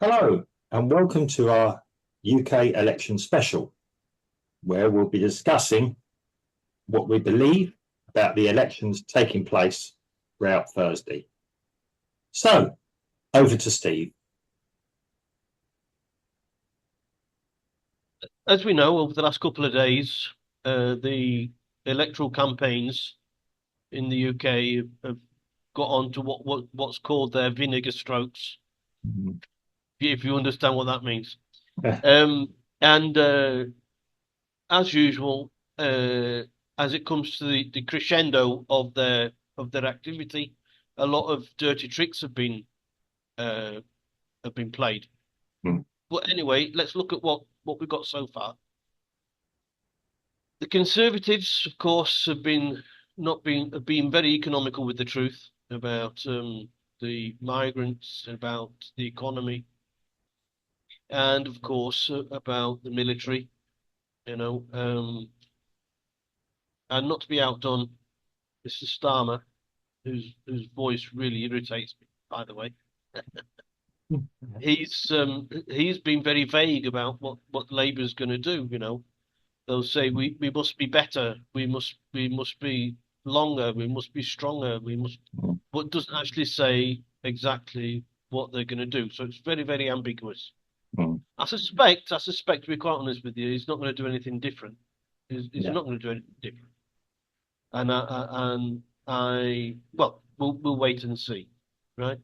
Hello, and welcome to our UK election special, where we'll be discussing what we believe about the elections taking place throughout Thursday. So, over to Steve. As we know, over the last couple of days, the electoral campaigns in the UK have got on to what's called their vinegar strokes, if you understand what that means. And as usual, as it comes to the crescendo of their activity, a lot of dirty tricks uh, have been played. But anyway, let's look at what we've got so far. The Conservatives, of course, have been very economical with the truth about the migrants, about the economy, and of course about the military. You know, and not to be outdone, Mr. Starmer, whose voice really irritates me, by the way. He's been very vague about what Labour's going to do. You know, they'll say we must be better, we must be longer, we must be stronger, we must, but doesn't actually say exactly what they're going to do. So it's very, very ambiguous. I suspect, to be quite honest with you, he's not going to do anything different. He's Yeah. not going to do anything different. And well, we'll wait and see, right?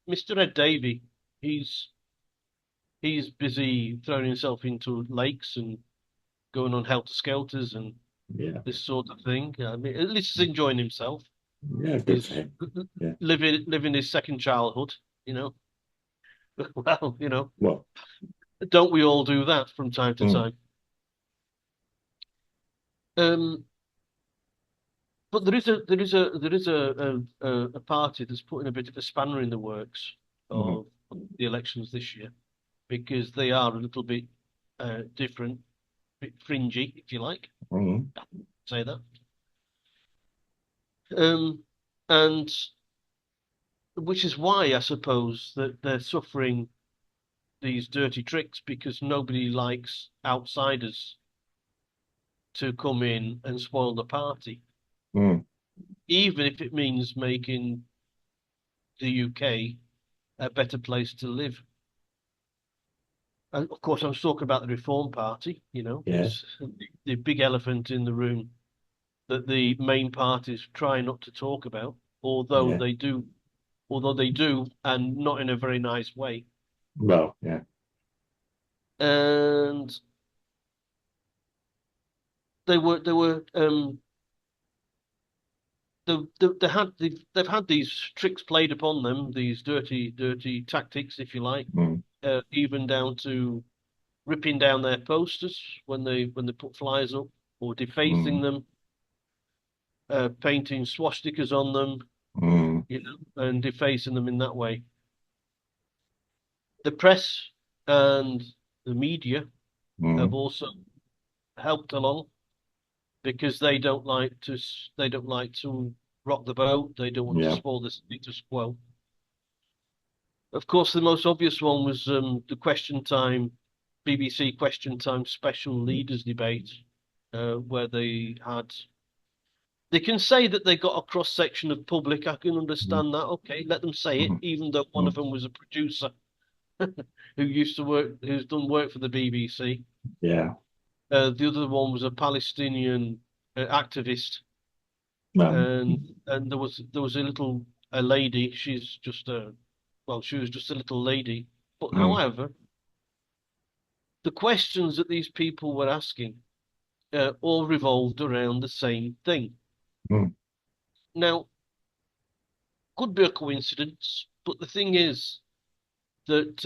Mr. Ed Davey, he's he's busy throwing himself into lakes and going on helter skelters and Yeah. this sort of thing. I mean, at least he's enjoying himself. Yeah, good for He's him. Yeah. living his second childhood, you know. Well, Well, don't we all do that from time to mm, time? Um, but there is a party that's putting a bit of a spanner in the works mm, of the elections this year because they are a little bit different, bit fringy, if you like. mm, Say that. Um, and which is why I suppose that they're suffering these dirty tricks because nobody likes outsiders to come in and spoil the party, mm, even if it means making the UK a better place to live. And of course, I'm talking about the Reform Party. yeah. It's the big elephant in the room that the main parties try not to talk about, although Yeah. they do, although they do, and not in a very nice way. Well, yeah. And they've had these tricks played upon them, these dirty tactics, if you like, Mm, even down to ripping down their posters when they put flyers up, or defacing mm, them, painting swastikas on them, mm, and defacing them in that way. The press and the media have mm, also helped along because they don't like to rock the boat. They don't want to yeah. spoil the status quo. Of course, the most obvious one was the Question Time, BBC Question Time special leaders debate, where they can say that they got a cross section of public. I can Mm, understand that. Okay, let them say it, mm, even though one of mm, them was a producer who's done work for the BBC. yeah. The other one was a Palestinian activist, Um, and there was a lady. She was just a little lady. But mm, however, the questions that these people were asking all revolved around the same thing. mm, Now, could be a coincidence, but the thing is that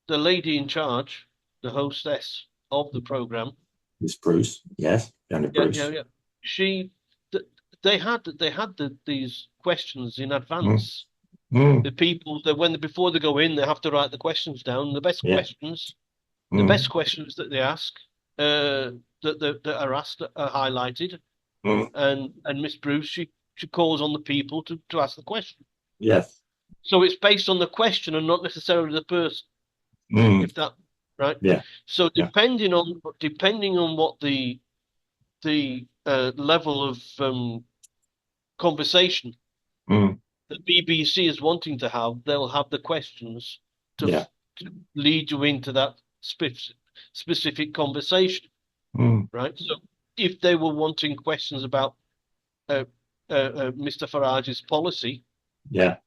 the lady in charge, the hostess of the program, it's Bruce. Yes. Johnny yeah, yeah, Bruce. yeah, she, th- these questions in Mm, advance. mm, The people that before they go in, they have to write the questions down. yeah. The Mm, best questions that they ask, that are asked, are highlighted, mm, and Miss Bruce, she calls on the people to ask the question. yes. So it's based on the question and not necessarily the person. Mm. If that right. Yeah. So Yeah. depending on what the level of conversation Mm. the BBC is wanting to have, they'll have the questions to, Yeah. to lead you into that specific conversation, Mm. right? So if they were wanting questions about Mr. Farage's policy, Yeah.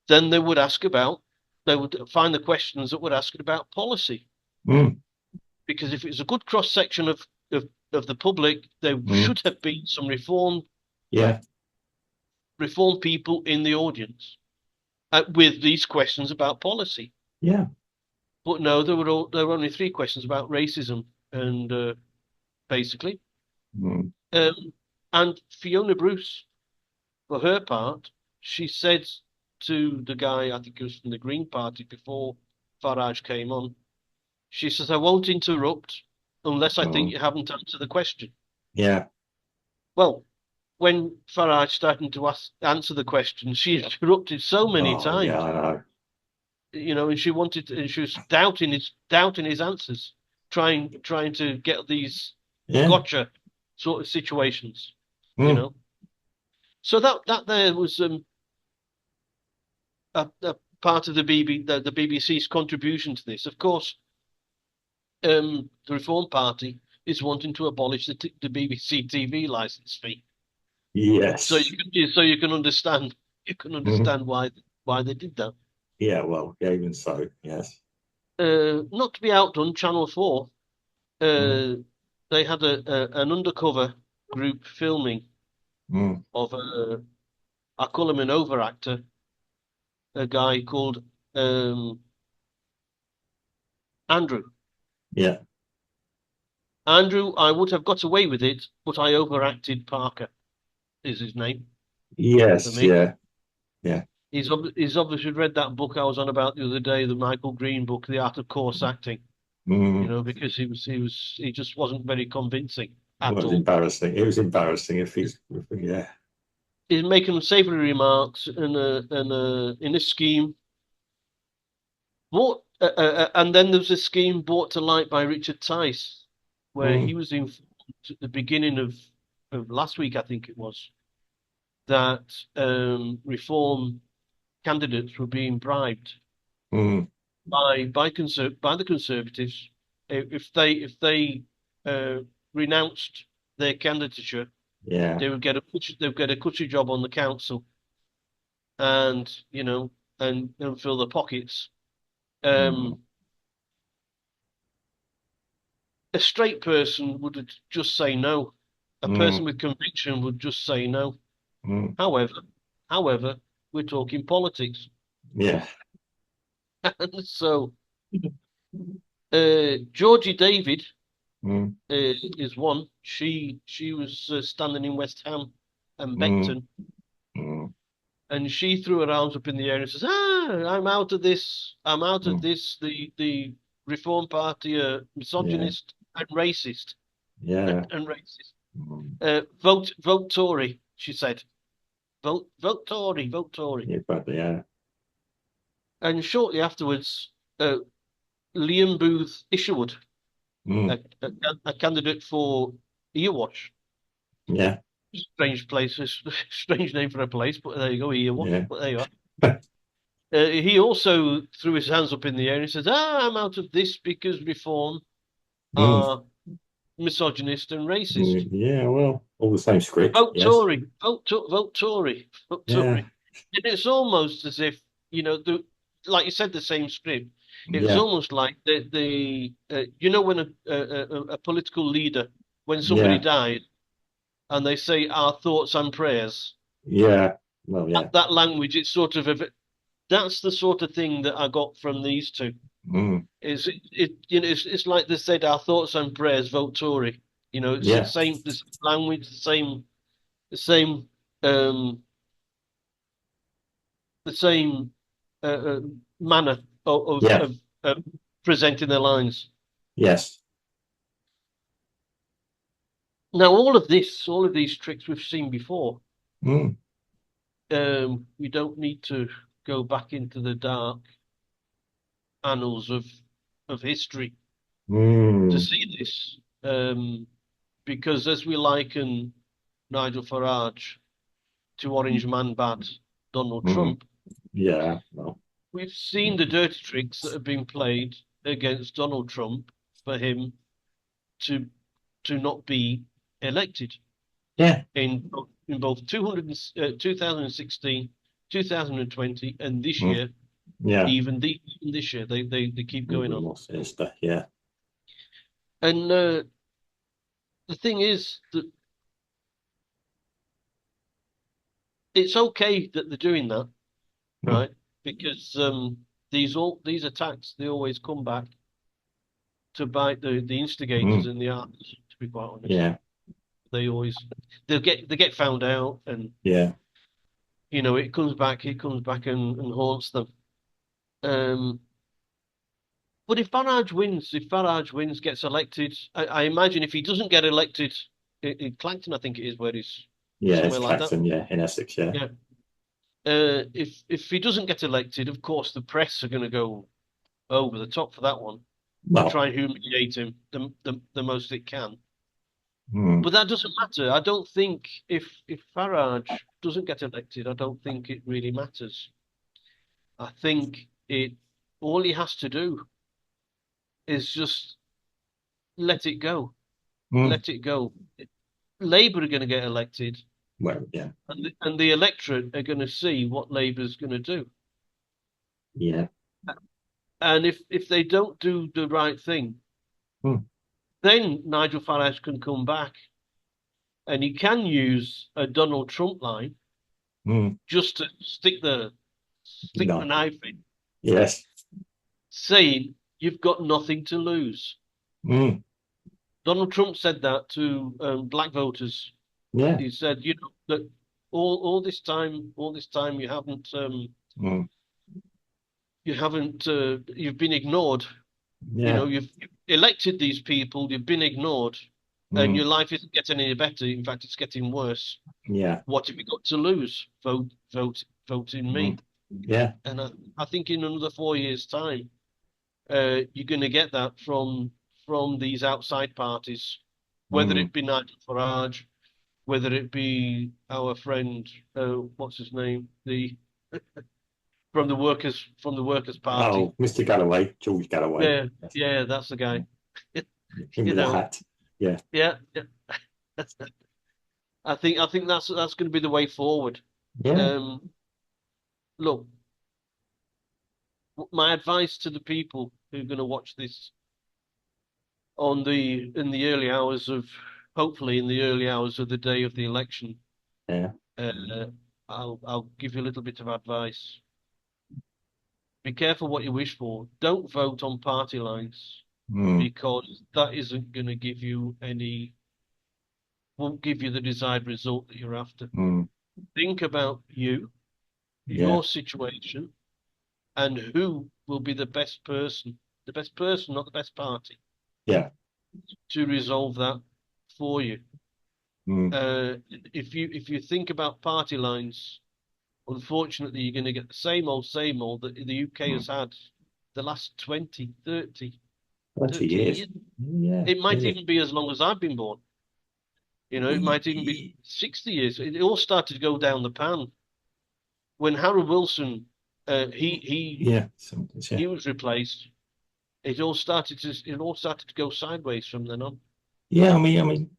then they would find the questions that would ask it about policy. Mm. Because if it's a good cross section of the public, there Mm. should have been some reform Yeah. people in the audience with these questions about policy. Yeah. But no, there were only three questions about racism, and basically, Mm. and Fiona Bruce, for her part, she said to the guy, I think it was from the Green Party before Farage came on, she says, "I won't interrupt unless I think Mm. you haven't answered the question." Yeah. Well, when Farage started to answer the question, she interrupted so many Oh, yeah, times, I know. and she was doubting his answers, trying to get these Yeah. gotcha sort of situations, you Mm. know. So that there was a part of the BBC's contribution to this. Of course, the Reform Party is wanting to abolish the BBC TV license fee. So Yes. you can understand Mm. why they did that. Yeah, well, yeah, even so, yes. Not to be outdone, Channel 4, Mm. they had an undercover group filming Mm. of I call him an overactor, a guy called um, Andrew. Yeah. Andrew, I would have got away with it, but I overacted Parker, is his name for Yes, me. yeah. Yeah. He's obviously read that book I was on about the other day, the Michael Green book, The Art of Course Acting, Mm. because he just wasn't very convincing Well, at it was all. embarrassing. It was embarrassing yeah. He's making savoury remarks in a scheme and then there was a scheme brought to light by Richard Tice, where he Mm. was informed at the beginning of last week, I think it was, that reform candidates were being bribed Mm. by the Conservatives. If they uh, renounced their candidature, Yeah. they would get a cushy job on the council, and and fill their pockets. Mm. Um, a straight person would just say no. A person Mm. with conviction would just say no. Mm. However, we're talking politics. Yeah. So, Georgie David Mm. is one. She was standing in West Ham and Mm. Beckton, Mm. and she threw her arms up in the air and says, I'm out of this. I'm out of Mm. this. The Reform Party are Yeah. misogynist and racist Yeah. and racist. Mm. Vote Tory, she said. Vote Tory, vote Tory. Yeah, but yeah. And shortly afterwards, uh, Liam Booth Isherwood, Mm. a candidate for Earwash. Yeah. Strange place, strange name for a place, but there you go, Earwash. Yeah. But there you are. He also threw his hands up in the air and says, I'm out of this because reform Mm. are misogynist and racist. Mm. Yeah, well, all the same script. Vote Yes. Tory, vote Tory, vote Yeah. Tory. And it's almost as if, like you said, the same script. It's Yeah. almost like when a political leader, when somebody Yeah. died, and they say our thoughts and prayers, Yeah. Well, yeah. that language, it's sort of that's the sort of thing that I got from these two. Mm. It's like they said our thoughts and prayers, vote Tory. It's Yeah. the same language, the same um the same uh, uh, manner Yeah. of presenting their lines. Yes. Now, all of these tricks we've seen before. Mm. We don't need to go back into the dark annals of history to see this. Because as we liken Nigel Farage to Orange Man Bad Donald Trump, yeah, well, we've seen the dirty tricks that have been played against Donald Trump for him to not be elected yeah, in both 2016, 2020, and this year. yeah. Even this year, they keep going on. More sinister, yeah. And the thing is that it's okay that they're doing that, right? Because these attacks, they always come back to bite the instigators in the arse, to be quite honest. Yeah, They get found out, and yeah, you know, it comes back and haunts them. But if Farage wins, gets elected, I imagine if he doesn't get elected in Clacton, I think it is where he's yeah. somewhere It's like Clacton, that. yeah, in Essex, yeah. Yeah. If he doesn't get elected, of course the press are going to go over the top for that one, Well, try and humiliate him the most it can. mm, But that doesn't matter. I don't think if Farage doesn't get elected, I don't think it really matters. I think all he has to do is just let it go. Let it go. Labour are going to get elected, well, yeah, and the electorate are going to see what Labour's going to do. yeah. And if they don't do the right thing, then Nigel Farage can come back, and he can use a Donald Trump line just to stick the knife in. Yes. Saying you've got nothing to lose. Donald Trump said that to black voters. Yeah. He said, you know, that all this time you've been ignored. Yeah. You know, you've elected these people, you've been ignored, and your life isn't getting any better. In fact, it's getting worse. Yeah. What have you got to lose? Vote in me. Yeah. And I think in another 4 years' time, you're going to get that from these outside parties, whether it be Nigel Farage, whether it be our friend, what's his name, from the Workers' Party. Oh, Mr. Galloway, George Galloway. Yeah, that's the guy. Him with the hat. Yeah. Yeah. I think that's going to be the way forward. Yeah. Look, my advice to the people who are going to watch this hopefully in the early hours of the day of the election. Yeah. I'll give you a little bit of advice. Be careful what you wish for. Don't vote on party lines because that isn't going to give you won't give you the desired result that you're after. Think about your situation, and who will be the best person, not the best party. Yeah. To resolve that for you. If you think about party lines, unfortunately, you're going to get the same old that the UK has had the last 20 years. Yeah. It might even be as long as I've been born. You know, it might even be 60 years. It all started to go down the pan when Harold Wilson, he was replaced. It all started to go sideways from then on. Yeah, I mean,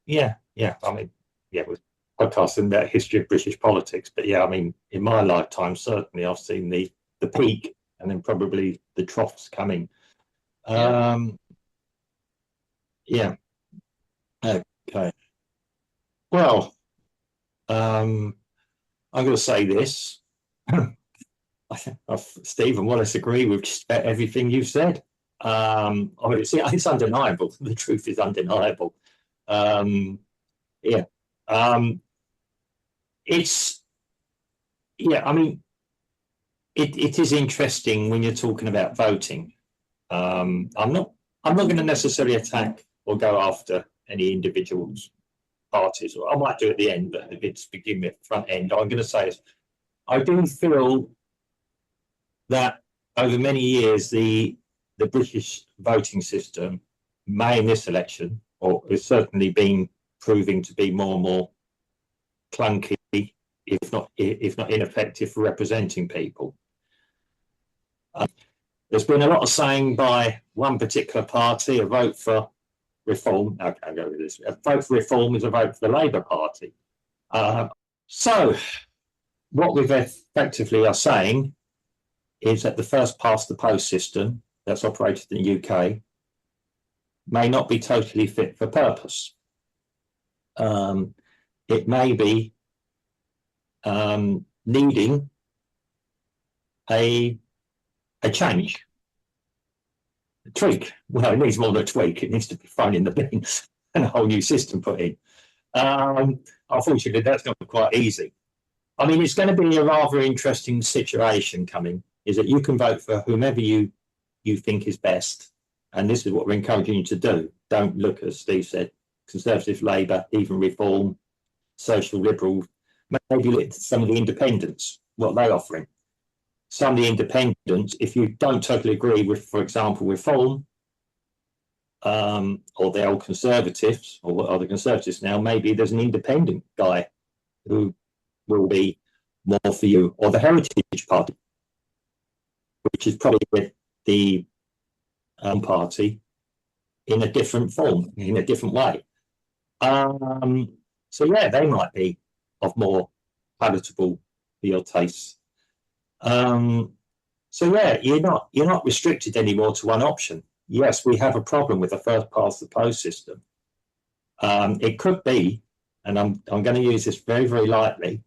with podcasting about history of British politics, but yeah, I mean, in my lifetime, certainly I've seen the peak and then probably the troughs coming. Yeah. Okay. Well, I'm going to say this. Stephen Wallace agree with just about everything you've said. I mean, it's undeniable. The truth is undeniable. It is interesting when you're talking about voting. I'm not going to necessarily attack or go after any individuals, parties, or I might do at the end, but if it's begin with front end, I'm going to say is I do feel that over many years, the British voting system may in this election, or has certainly been proving to be more and more clunky, if not ineffective for representing people. There's been a lot of saying by one particular party, a vote for reform. Okay, I'll go with this. A vote for reform is a vote for the Labour Party. So what we've effectively are saying is that the first past the post system that's operated in the UK may not be totally fit for purpose. It may be needing a change, a tweak. Well, it needs more than a tweak. It needs to be thrown in the bin and a whole new system put in. Unfortunately, that's not quite easy. I mean, it's going to be a rather interesting situation coming, is that you can vote for whomever you think is best. And this is what we're encouraging you to do. Don't look, as Steve said, Conservative, Labour, even Reform, Social, Liberal. Maybe look at some of the independents, what they're offering. Some of the independents, if you don't totally agree with, for example, Reform, or the old Conservatives, or what are the Conservatives now, maybe there's an independent guy who will be more for you, or the Heritage Party, which is probably the party in a different form, in a different way. So yeah, they might be of more palatable for your tastes. So yeah, you're not restricted anymore to one option. Yes, we have a problem with the first past the post system. It could be, and I'm going to use this very, very lightly,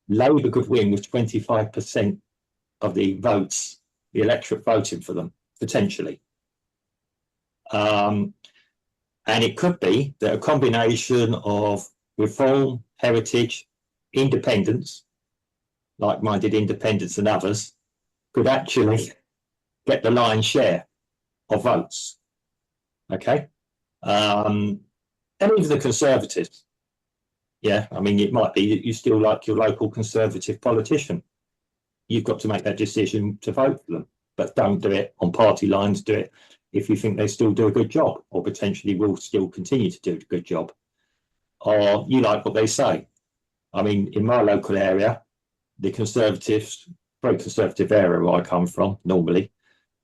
Labour could win with 25% of the votes, the electorate voting for them, potentially. And it could be that a combination of Reform, Heritage, independents, like-minded independents and others, could actually get the lion's share of votes. Okay? And even the Conservatives. Yeah, I mean, it might be that you still like your local Conservative politician. You've got to make that decision to vote for them, but don't do it on party lines. Do it if you think they still do a good job, or potentially will still continue to do a good job, or you like what they say. I mean, in my local area, the Conservatives, very conservative area where I come from normally,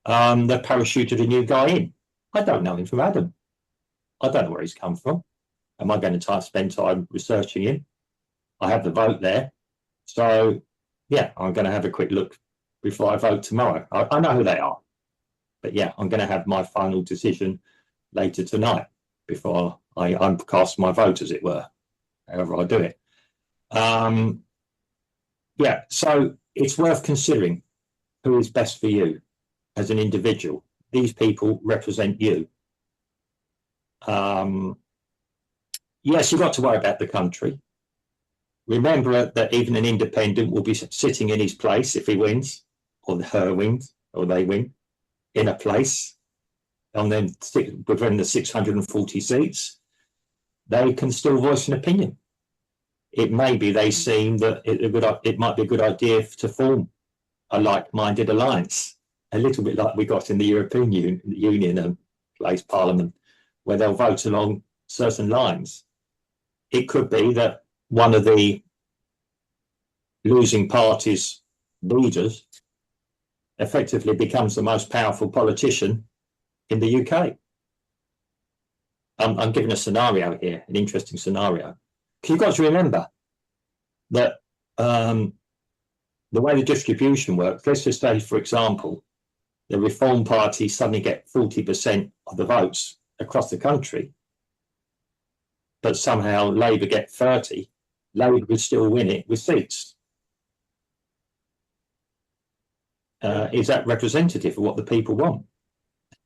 they parachuted a new guy in. I don't know him from Adam. I don't know where he's come from. Am I going to spend time researching him? I have the vote there. So, yeah, I'm going to have a quick look before I vote tomorrow. I know who they are. But yeah, I'm going to have my final decision later tonight before I cast my vote, as it were, however I do it. Yeah, so it's worth considering who is best for you as an individual. These people represent you. Yes, you've got to worry about the country. Remember that even an independent will be sitting in his place if he wins, or her wins, or they win, in a place on them within the 640 seats. They can still voice an opinion. It may be they seem that it might be a good idea to form a like-minded alliance, a little bit like we got in the European Union and place Parliament, where they'll vote along certain lines. It could be that one of the losing party's leaders effectively becomes the most powerful politician in the UK. I'm giving a scenario here, an interesting scenario. You've got to remember that the way the distribution works, let's just say, for example, the Reform Party suddenly get 40% of the votes across the country, but somehow Labour get 30, Labour would still win it with seats. Is that representative of what the people want?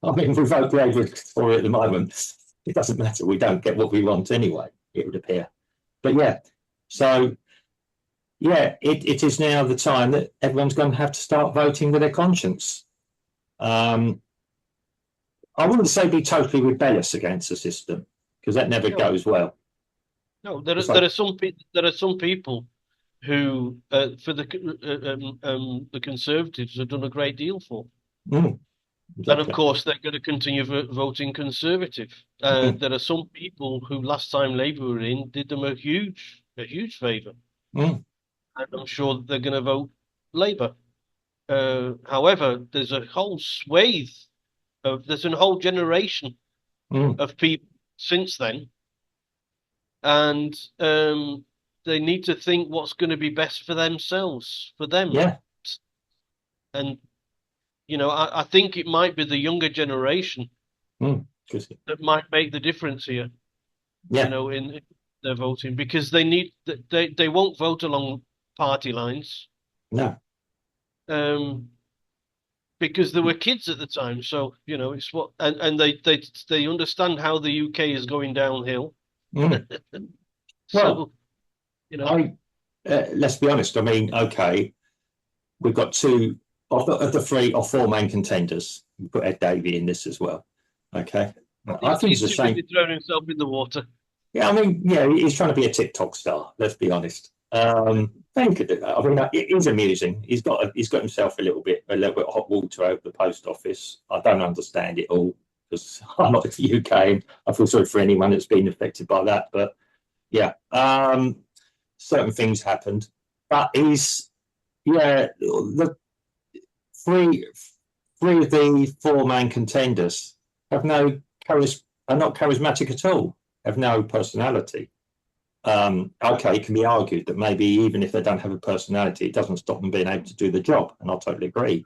I mean, we vote Labour for it at the moment. It doesn't matter. We don't get what we want anyway, it would appear. But yeah, so yeah, it is now the time that everyone's going to have to start voting with their conscience. I wouldn't say be totally rebellious against the system, because that never goes well. No, there are some people who for the Conservatives have done a great deal for. Mm, And of exactly. course, they're going to continue voting Conservative. Mm, There are some people who last time Labour were in did them a huge favour, mm, and I'm sure they're going to vote Labour. However, there's a whole swathe there's a whole generation mm. of people since then, and they need to think what's going to be best for themselves, for them. Yeah. And I think it might be the younger generation Mm, 'cause- that might make the difference here. yeah. In their voting because they won't vote along party lines, No. um, because they were kids at the time. So it's what and they understand how the UK is going downhill. Mm. Well, So you know, I let's be honest. I mean, okay, we've got two of the three or four main contenders. We put Ed Davey in this as well. Okay, I think it's he's a too shame. busy throwing himself in the water. Yeah, I mean, yeah, he's trying to be a TikTok star. Let's be honest. Thank you. I mean, it is amusing. He's got himself a little bit of hot water over the post office. I don't understand it all because I'm not in the UK. And I feel sorry for anyone that's been affected by that. But yeah, certain things happened. But the three three of the four main contenders have no are not charismatic at all. Have no personality. Okay, it can be argued that maybe even if they don't have a personality, it doesn't stop them being able to do the job, and I totally agree.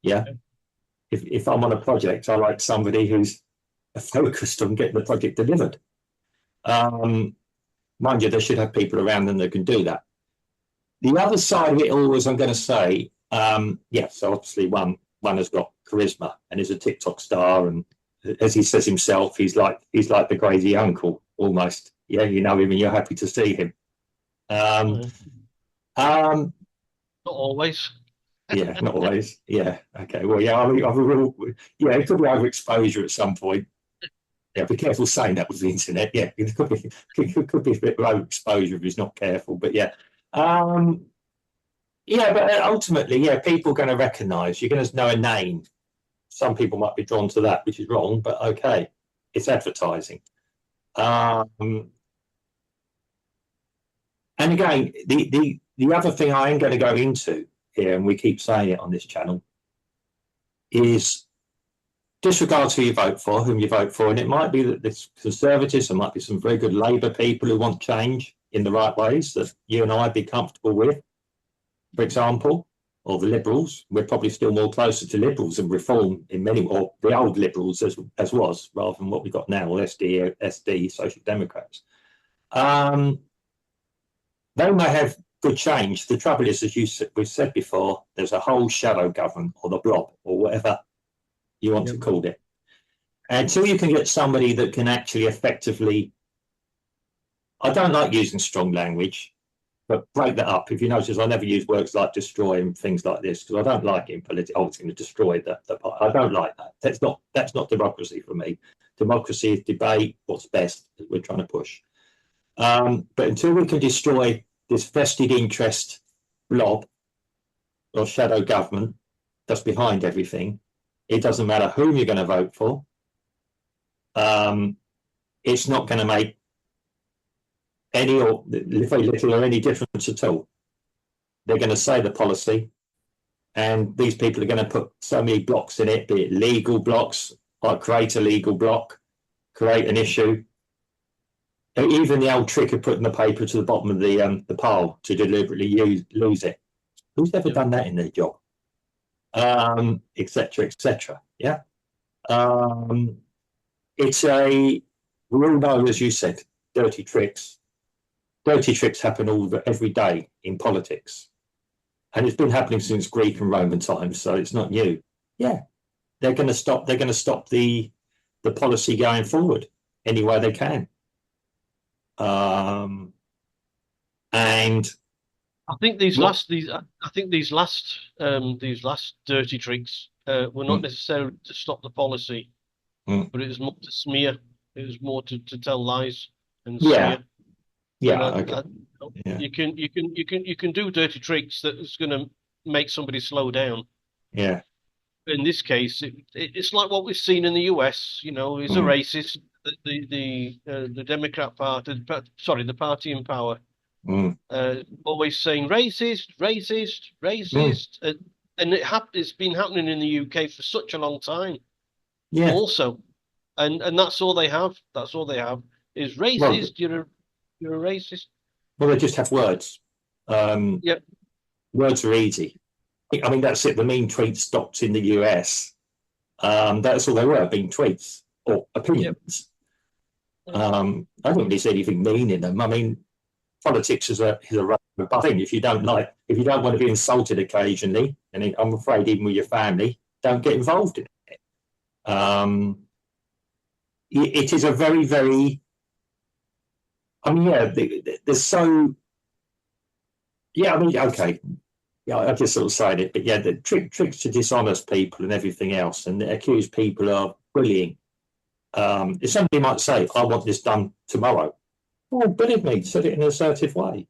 Yeah, if I'm on a project, I like somebody who's focused on getting the project delivered. Um, Mind you, they should have people around them that can do that. The other side of it all is, I'm going to say, so obviously one has got charisma and is a TikTok star, and as he says himself, he's like the crazy uncle almost. Yeah, you know him and you're happy to see him. Um, Not um, always. yeah, not always. Yeah, okay. Well, yeah, yeah, it could be overexposure at some point. Yeah, be careful saying that with the internet. Yeah, it could be a bit of overexposure if he's not careful. But yeah, um, yeah, but ultimately, yeah, people are going to recognise. You're going to know a name. Some people might be drawn to that, which is wrong, but okay, it's advertising. Um, and again, the other thing I am going to go into here, and we keep saying it on this channel, is disregard who you vote for, whom you vote for, and it might be that there's Conservatives, there might be some very good Labour people who want change in the right ways that you and I be comfortable with, for example, or the Liberals. We're probably still more closer to Liberals and Reform in many, or the old Liberals as was, rather than what we've got now, or SD, Social Democrats. They may have good change. The trouble is, as we've said before, there's a whole shadow government or the blob or whatever you want to call it. Until you can get somebody that can actually effectively, I don't like using strong language, but break that up. If you notice, I never use words like destroy and things like this because I don't like it in politics. Oh, it's going to destroy the I don't like that. That's not democracy for me. Democracy is debate what's best that we're trying to push. But until we can destroy this vested interest blob or shadow government that's behind everything, it doesn't matter whom you're going to vote for. It's not going to make any or very little or any difference at all. They're going to say the policy, and these people are going to put so many blocks in it, be it legal blocks, like create a legal block, create an issue. Even the old trick of putting the paper to the bottom of the pile to deliberately lose it. Who's ever done that in their job? Etc. etc. Yeah. It's we all know, as you said, dirty tricks. Dirty tricks happen every day in politics, and it's been happening since Greek and Roman times, so it's not new. Yeah, they're going to stop. They're going to stop the policy going forward any way they can. And I think these last dirty tricks were not necessarily to stop the policy, but it was more to smear. It was more to tell lies and yeah, smear. yeah, And okay. Yeah. You can do dirty tricks that's going to make somebody slow down. Yeah. In this case, it's like what we've seen in the US. You know, he's a Mm, racist. The Democrat Party, sorry, the party in power, mm, always saying racist, racist, mm. racist, and it's been happening in the UK for such a long time. Yeah. Also, and that's all they have. That's all they have is Well, racist. You're a racist. well, they just have words. Um, Yep. words are easy. I mean, that's it. The mean tweet stopped in the US. That's all they were, being tweets or Yep. opinions. I don't really see anything mean in them. I mean, politics is a rubber thing. If you don't want to be insulted occasionally, and I'm afraid even with your family, don't get involved in it. It is a very, very. I mean, yeah, there's so. Yeah, I mean, okay. Yeah, I just sort of saying it, but yeah, the tricks to dishonest people and everything else, and accuse people of bullying. If somebody might say, "I want this done tomorrow," well, believe me, said it in an assertive way.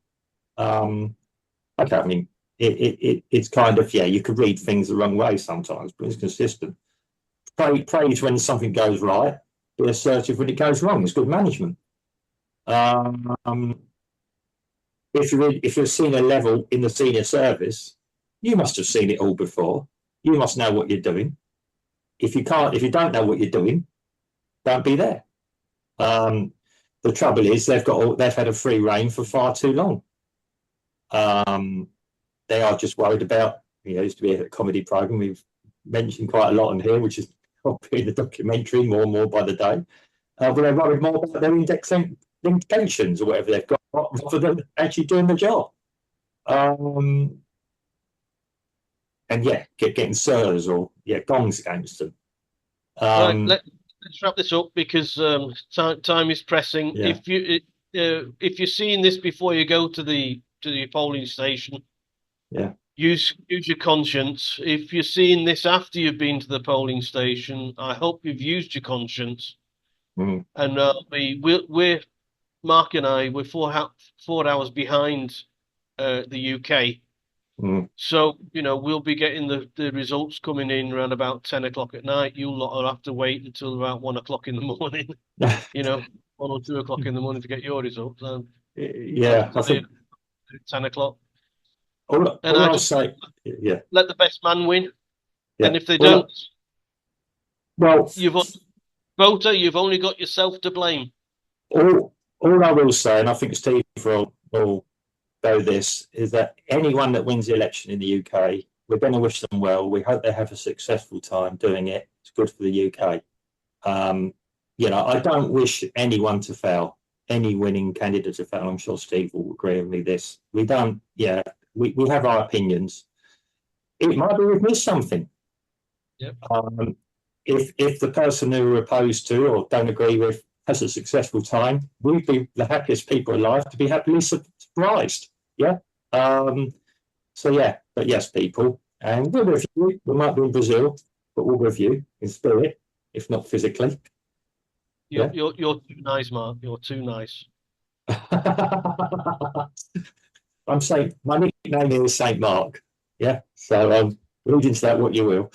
Okay, I mean, it's kind of, yeah, you could read things the wrong way sometimes, but it's consistent. Praise when something goes right, be assertive when it goes wrong. It's good management. Um, if you're senior level in the senior service, you must have seen it all before. You must know what you're doing. If you don't know what you're doing, don't be there. The trouble is they've had a free reign for far too long. They are just worried about, used to be a comedy program we've mentioned quite a lot on here, which is in the documentary more and more by the day. But they're worried more about their indications or whatever they've got rather than actually doing the job. And yeah, getting sirs or gongs against them. Right. Um, Let's wrap this up because time is pressing. yeah, If you're seeing this before you go to the polling station, yeah, use your conscience. If you're seeing this after you've been to the polling station, I hope you've used your conscience. mm, And we're Mark and I, we're 4 hours behind the UK. mm. So, we'll be getting the results coming in around about 10 o'clock at night. You lot will have to wait until about 1 o'clock in the morning, 1 or 2 o'clock in the morning to get your results. I'll Yeah, I tell you, think 10 o'clock. And all I I'll just say, yeah, let the best man win. yeah. And if they don't, Well, well, voter, you've only got yourself to blame. all I will say, and I think Steve will go this, is that anyone that wins the election in the UK, we're going to wish them well. We hope they have a successful time doing it. It's good for the UK. I don't wish anyone to fail, any winning candidate to fail. I'm sure Steve will agree with me this. We don't, we have our opinions. It might be we've missed something. Yep. If the person who we're opposed to or don't agree with has a successful time, we'd be the happiest people alive to be happily surprised. Yeah. So yeah, but yes, people, and we'll review. We might be in Brazil, but we'll review in spirit, if not physically. You're too nice, Mark. You're too nice. My nickname is Saint Mark. Yeah. So read into that what you will.